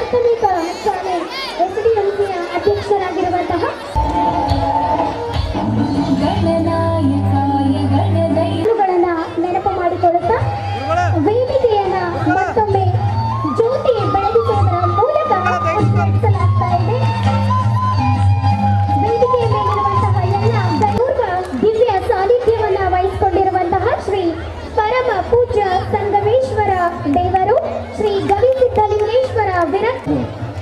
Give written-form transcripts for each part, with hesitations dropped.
ಪ್ರಾಥಮಿಕ ಶಾಲೆ ಎಸ್ಡಿಎಂಸಿಯ ಅಧ್ಯಕ್ಷರಾಗಿರುವಂತಹ ಗಳನ್ನ ನೆನಪು ಮಾಡಿಕೊಳ್ಳುತ್ತಾ ವೇದಿಕೆಯನ್ನ ಮತ್ತೊಮ್ಮೆ ಜ್ಯೋತಿ ಬೆಳಗಿಸುವುದರ ಮೂಲಕ ಉದ್ಘಾಟಿಸಲಾಗ್ತಾ ಇದೆ. ವೇದಿಕೆಯ ಮೇಲಿರುವಂತಹ ಎಲ್ಲ ಪೂರ್ವ ದಿವ್ಯ ಸಾನ್ನಿಧ್ಯವನ್ನ ವಹಿಸಿಕೊಂಡಿರುವಂತಹ ಶ್ರೀ ಪರಮ ಪೂಜ್ಯ ಸಂಗಮೇಶ್ವರ ದೇವರು, ಶ್ರೀ ಗವಿಸಿದ್ದಲಿಂಗೇಶ್ವರ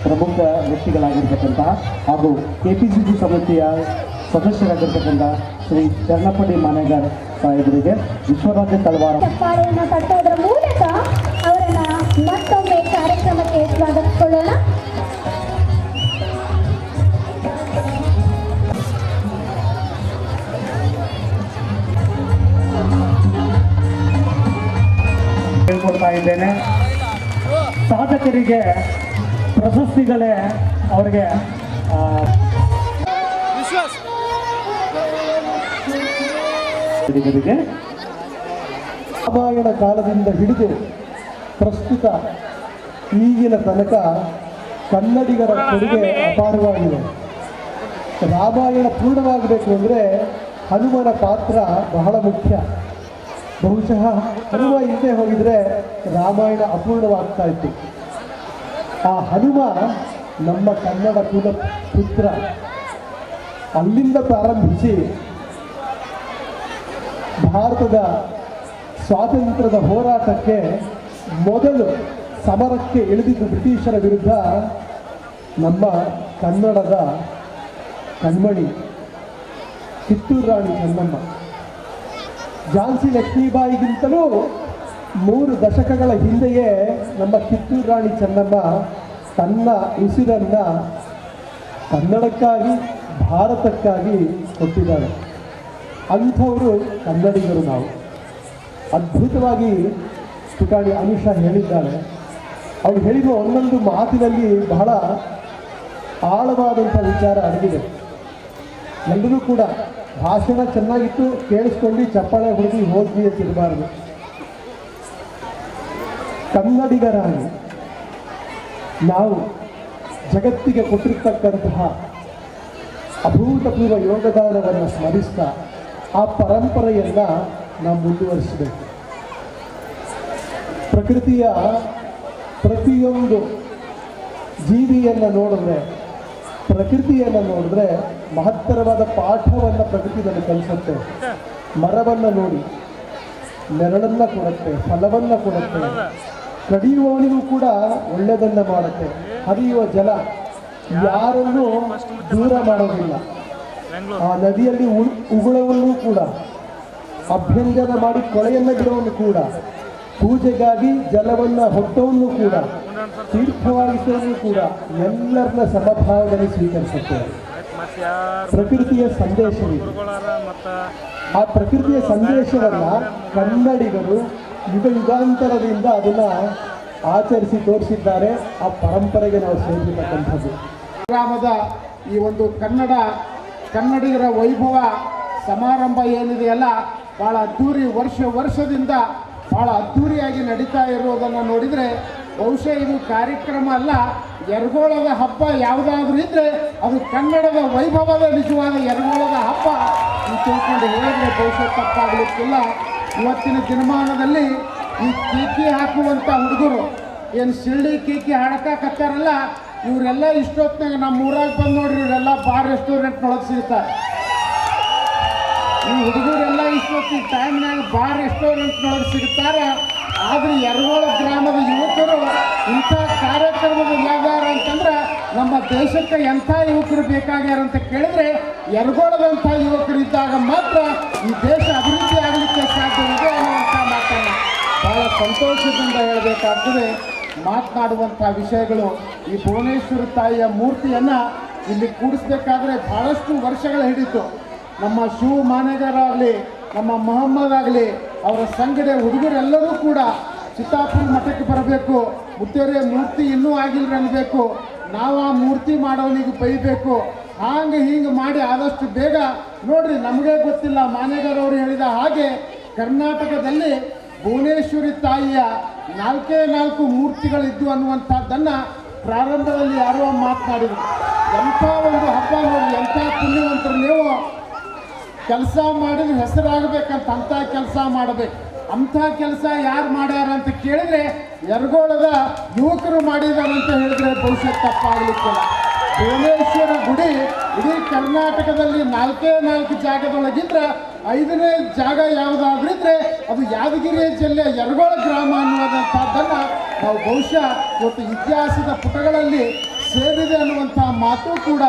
ಪ್ರಮುಖ ವ್ಯಕ್ತಿಗಳಾಗಿರ್ತಕ್ಕಂತಹ ಹಾಗೂ ಕೆಪಿಸಿಸಿ ಸಮಿತಿಯ ಸದಸ್ಯರಾಗಿರ್ತಕ್ಕಂಥ ಶ್ರೀ ಚನ್ನಪಡಿ ಮಾನೇಗಾರ್ ಸಾಹೇಬರಿಗೆ ವಿಶ್ವರಾಜ್ಯ ತಳವಾರ ಚಪ್ಪಾಳೆಯನ್ನು ತಟ್ಟೋದ್ರ ಮೂಲಕ ಅವರನ್ನ ಮತ್ತೊಮ್ಮೆ ಕಾರ್ಯಕ್ರಮಕ್ಕೆ ಸ್ವಾಗತಿಸಿಕೊಳ್ಳೋಣ. ಹೇಳ್ಕೊಡ್ತಾ ಇದ್ದೇನೆ. ಸಾಧಕರಿಗೆ ಪ್ರಶಸ್ತಿಗಳೇ ಅವರಿಗೆ ರಾಮಾಯಣ ಕಾಲದಿಂದ ಹಿಡಿದು ಪ್ರಸ್ತುತ ಈಗಿನ ತನಕ ಕನ್ನಡಿಗರ ಕೊಡುಗೆ ಅಪಾರವಾಗಿದೆ. ರಾಮಾಯಣ ಪೂರ್ಣವಾಗಬೇಕು ಅಂದರೆ ಹನುಮನ ಪಾತ್ರ ಬಹಳ ಮುಖ್ಯ. ಬಹುಶಃ ಹನುಮ ಇಲ್ಲದೆ ಹೋಗಿದ್ರೆ ರಾಮಾಯಣ ಅಪೂರ್ಣವಾಗ್ತಾ ಇತ್ತು. ಆ ಹನುಮ ನಮ್ಮ ಕನ್ನಡ ಕುಲ ಪುತ್ರ. ಅಲ್ಲಿಂದ ಪ್ರಾರಂಭಿಸಿ ಭಾರತದ ಸ್ವಾತಂತ್ರ್ಯದ ಹೋರಾಟಕ್ಕೆ ಮೊದಲು ಸಮರಕ್ಕೆ ಇಳಿದಿದ್ದು ಬ್ರಿಟಿಷರ ವಿರುದ್ಧ ನಮ್ಮ ಕನ್ನಡದ ಕಣ್ಮಣಿ ಕಿತ್ತೂರು ರಾಣಿ ಚೆನ್ನಮ್ಮ. ಝಾನ್ಸಿ ಲಕ್ಷ್ಮೀಬಾಯಿಗಿಂತಲೂ 3 ದಶಕಗಳ ಹಿಂದೆಯೇ ನಮ್ಮ ಕಿತ್ತೂರು ರಾಣಿ ಚೆನ್ನಮ್ಮ ತನ್ನ ಉಸಿರನ್ನು ಕನ್ನಡಕ್ಕಾಗಿ ಭಾರತಕ್ಕಾಗಿ ಕೊಟ್ಟಿದ್ದಾರೆ. ಅಂಥವರು ಕನ್ನಡಿಗರು ನಾವು. ಅದ್ಭುತವಾಗಿ ಪುಟಾಣಿ ಅನುಷಾ ಹೇಳಿದ್ದಾಳೆ. ಅವಳು ಹೇಳಿರುವ ಒಂದೊಂದು ಮಾತಿನಲ್ಲಿ ಬಹಳ ಆಳವಾದಂಥ ವಿಚಾರ ಅಡಗಿದೆ. ಎಲ್ಲರೂ ಕೂಡ ಭಾಷಣ ಚೆನ್ನಾಗಿತ್ತು ಕೇಳಿಸ್ಕೊಂಡು ಚಪ್ಪಾಳೆ ಹೊಡೆದು ಹೋದ್ವಿ ಅಂತಿರಬಾರದು. ಕನ್ನಡಿಗರಾಗಿ ನಾವು ಜಗತ್ತಿಗೆ ಕೊಟ್ಟಿರ್ತಕ್ಕಂತಹ ಅಭೂತಪೂರ್ವ ಯೋಗದಾನವನ್ನು ಸ್ಮರಿಸ್ತಾ ಆ ಪರಂಪರೆಯನ್ನು ನಾವು ಮುಂದುವರಿಸಬೇಕು. ಪ್ರಕೃತಿಯ ಪ್ರತಿಯೊಂದು ಜೀವಿಯನ್ನು ನೋಡಿದ್ರೆ, ಪ್ರಕೃತಿಯನ್ನು ನೋಡಿದ್ರೆ ಮಹತ್ತರವಾದ ಪಾಠವನ್ನು ಪ್ರಕೃತಿಯಲ್ಲಿ ಕಲಿಸುತ್ತೆ. ಮರವನ್ನು ನೋಡಿ ನೆರಳನ್ನು ಕೊಡುತ್ತೆ, ಫಲವನ್ನು ಕೊಡುತ್ತೆ. ಕಡಿಯುವವನಿಗೂ ಕೂಡ ಒಳ್ಳೆಯದನ್ನು ಮಾಡುತ್ತೆ. ಹರಿಯುವ ಜಲ ಯಾರನ್ನೂ ದೂರ ಮಾಡೋದಿಲ್ಲ. ಆ ನದಿಯಲ್ಲಿ ಉಗುಳವನ್ನು ಕೂಡ, ಅಭ್ಯಂಜನ ಮಾಡಿ ಕೊಳೆಯನ್ನು ಬಿಡುವನ್ನು ಕೂಡ, ಪೂಜೆಗಾಗಿ ಜಲವನ್ನು ಹೊಟ್ಟವನ್ನು ಕೂಡ, ತೀರ್ಥವಾಗಿಸುವನ್ನು ಕೂಡ ಎಲ್ಲರನ್ನ ಸಮಭಾವದಲ್ಲಿ ಸ್ವೀಕರಿಸುತ್ತೇವೆ. ಪ್ರಕೃತಿಯ ಸಂದೇಶವಿದೆ. ಆ ಪ್ರಕೃತಿಯ ಸಂದೇಶವನ್ನು ಕನ್ನಡಿಗರು ಯುಗಾಂತರದಿಂದ ಅದನ್ನು ಆಚರಿಸಿ ತೋರಿಸಿದ್ದಾರೆ. ಆ ಪರಂಪರೆಗೆ ನಾವು ಸೇರಿರ್ತಕ್ಕಂಥದ್ದು. ಗ್ರಾಮದ ಈ ಒಂದು ಕನ್ನಡಿಗರ ವೈಭವ ಸಮಾರಂಭ ಏನಿದೆಯಲ್ಲ ಭಾಳ ಅದ್ಧೂರಿ ವರ್ಷದಿಂದ ಭಾಳ ಅದ್ಧೂರಿಯಾಗಿ ನಡೀತಾ ಇರೋದನ್ನು ನೋಡಿದರೆ ಬಹುಶಃ ಇದು ಕಾರ್ಯಕ್ರಮ ಅಲ್ಲ, ಯರಗೋಳದ ಹಬ್ಬ ಯಾವುದಾದ್ರೂ ಇದ್ದರೆ ಅದು ಕನ್ನಡದ ವೈಭವದ ನಿಜವಾದ ಯರಗೋಳದ ಹಬ್ಬ ಅಂತ ತಿಳ್ಕೊಂಡು ಹೇಳಿದ್ರೆ ಬಹುಶಃ ತಪ್ಪಾಗಲಿಕ್ಕಿಲ್ಲ. ಇವತ್ತಿನ ದಿನಮಾನದಲ್ಲಿ ಈ ಕೀಕಿ ಹಾಕುವಂಥ ಹುಡುಗರು ಏನು ಶಿಳ್ಳಿ ಕೀಕಿ ಹಾಡಕ್ಕಾಕತ್ತಾರಲ್ಲ, ಇವರೆಲ್ಲ ಇಷ್ಟೊತ್ತಿನಾಗ ನಮ್ಮ ಊರಾಗ ಬಂದು ನೋಡ್ರಿ, ಇವರೆಲ್ಲ ಬಾರ್ ರೆಸ್ಟೋರೆಂಟ್ನೊಳಗೆ ಸಿಗ್ತಾರೆ. ಈ ಹುಡುಗರೆಲ್ಲ ಇಷ್ಟೊತ್ತಿನ ಟೈಮ್ನಾಗ ಬಾರ್ ರೆಸ್ಟೋರೆಂಟ್ನೊಳಗೆ ಸಿಗ್ತಾರೆ. ಆದರೆ ಯರಗೋಳ ಗ್ರಾಮದ ಯುವಕರು ಇಂಥ ಕಾರ್ಯಕ್ರಮದಲ್ಲಿ ಯಾವ್ಯಾರ ಅಂತಂದ್ರೆ ನಮ್ಮ ದೇಶಕ್ಕೆ ಎಂಥ ಯುವಕರು ಬೇಕಾಗ್ಯಾರ ಅಂತ ಕೇಳಿದ್ರೆ ಯರಗೋಳದಂಥ ಯುವಕರು ಇದ್ದಾಗ ಮಾತ್ರ ಈ ದೇಶ ಅಭಿವೃದ್ಧಿ ಆಗಲಿಕ್ಕೆ ಸಾಧ್ಯವಿದೆ ಅನ್ನುವಂಥ ಮಾತನ್ನು ಭಾಳ ಸಂತೋಷದಿಂದ ಹೇಳಬೇಕಾಗ್ತದೆ. ಮಾತನಾಡುವಂಥ ವಿಷಯಗಳು ಈ ಭುವನೇಶ್ವರ ತಾಯಿಯ ಮೂರ್ತಿಯನ್ನು ಇಲ್ಲಿ ಕೂಡಿಸ್ಬೇಕಾದ್ರೆ ಭಾಳಷ್ಟು ವರ್ಷಗಳು ಹಿಡಿತು. ನಮ್ಮ ಶಿವ ಮಾನೇಗಾರ ಆಗಲಿ, ನಮ್ಮ ಮೊಹಮ್ಮದ್ ಆಗಲಿ, ಅವರ ಸಂಘದ ಹುಡುಗರೆಲ್ಲರೂ ಕೂಡ ಚಿತ್ತಾಪುರ ಮಠಕ್ಕೆ ಬರಬೇಕು, ಮುತ್ತೇರೆ ಮೂರ್ತಿ ಇನ್ನೂ ಆಗಿಲ್ಲ ಅನ್ನಬೇಕು, ನಾವು ಆ ಮೂರ್ತಿ ಮಾಡೋನಿಗೆ ಬೈಬೇಕು, ಹಿಂಗೆ ಮಾಡಿ ಆದಷ್ಟು ಬೇಗ ನೋಡ್ರಿ. ನಮಗೆ ಗೊತ್ತಿಲ್ಲ, ಮಾನೇಗಾರ್ ಅವರು ಹೇಳಿದ ಹಾಗೆ ಕರ್ನಾಟಕದಲ್ಲಿ ಭುವನೇಶ್ವರಿ ತಾಯಿಯ 4 ಮೂರ್ತಿಗಳಿದ್ದು ಅನ್ನುವಂಥದ್ದನ್ನು ಪ್ರಾರಂಭದಲ್ಲಿ ಯಾರೋ ಮಾತನಾಡಿದ್ರು, ಎಂಥ ಒಂದು ಹಬ್ಬ ನೋಡಿ, ಎಂಥ ಪುಣ್ಯವಂತರು ನೀವು, ಕೆಲಸ ಮಾಡಿದ್ರೆ ಹೆಸರಾಗಬೇಕಂತ ಅಂಥ ಕೆಲಸ ಮಾಡಬೇಕು. ಅಂಥ ಕೆಲಸ ಯಾರು ಮಾಡ್ಯಾರ ಅಂತ ಕೇಳಿದ್ರೆ ಯರಗೋಳದ ಯುವಕರು ಮಾಡಿದಾರಂತ ಹೇಳಿದ್ರೆ ಬಹುಶಃ ತಪ್ಪಾಗಲಿಕ್ಕಿಲ್ಲ. ಭುವನೇಶ್ವರ ಗುಡಿ ಇಡೀ ಕರ್ನಾಟಕದಲ್ಲಿ 4 ಜಾಗದೊಳಗಿದ್ರೆ 5ನೇ ಜಾಗ ಯಾವುದಾದ್ರಿದ್ರೆ ಅದು ಯಾದಗಿರಿ ಜಿಲ್ಲೆ ಯರಗೋಳ ಗ್ರಾಮ ಅನ್ನುವಂಥದ್ದನ್ನು ನಾವು ಬಹುಶಃ ಇವತ್ತು ಇತಿಹಾಸದ ಪುಟಗಳಲ್ಲಿ ಸೇರಿದೆ ಅನ್ನುವಂಥ ಮಾತು ಕೂಡ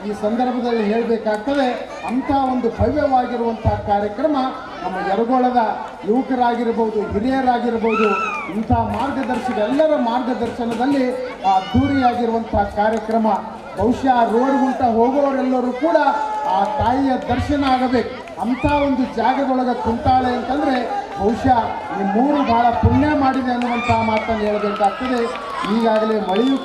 ಈ ಸಂದರ್ಭದಲ್ಲಿ ಹೇಳಬೇಕಾಗ್ತದೆ. ಅಂಥ ಒಂದು ಭವ್ಯವಾಗಿರುವಂಥ ಕಾರ್ಯಕ್ರಮ ನಮ್ಮ ಯರಗೋಳದ ಯುವಕರಾಗಿರ್ಬೋದು, ಹಿರಿಯರಾಗಿರ್ಬೋದು, ಇಂಥ ಎಲ್ಲರ ಮಾರ್ಗದರ್ಶನದಲ್ಲಿ ಅದ್ಧೂರಿಯಾಗಿರುವಂಥ ಕಾರ್ಯಕ್ರಮ. ಬಹುಶಃ ರೋಡ್ ಗುಂಟ ಹೋಗೋರೆಲ್ಲರೂ ಕೂಡ ಆ ತಾಯಿಯ ದರ್ಶನ ಆಗಬೇಕು. ಅಂಥ ಒಂದು ಜಾಗದೊಳಗೆ ಕುಂತಾಳೆ ಅಂತಂದರೆ ಬಹುಶಃ ಈ ಮೂರು ಬಹಳ ಪುಣ್ಯ ಮಾಡಿದೆ ಅನ್ನುವಂಥ ಮಾತನ್ನು ಹೇಳಬೇಕಾಗ್ತದೆ. ಈಗಾಗಲೇ ಮಳೆಯು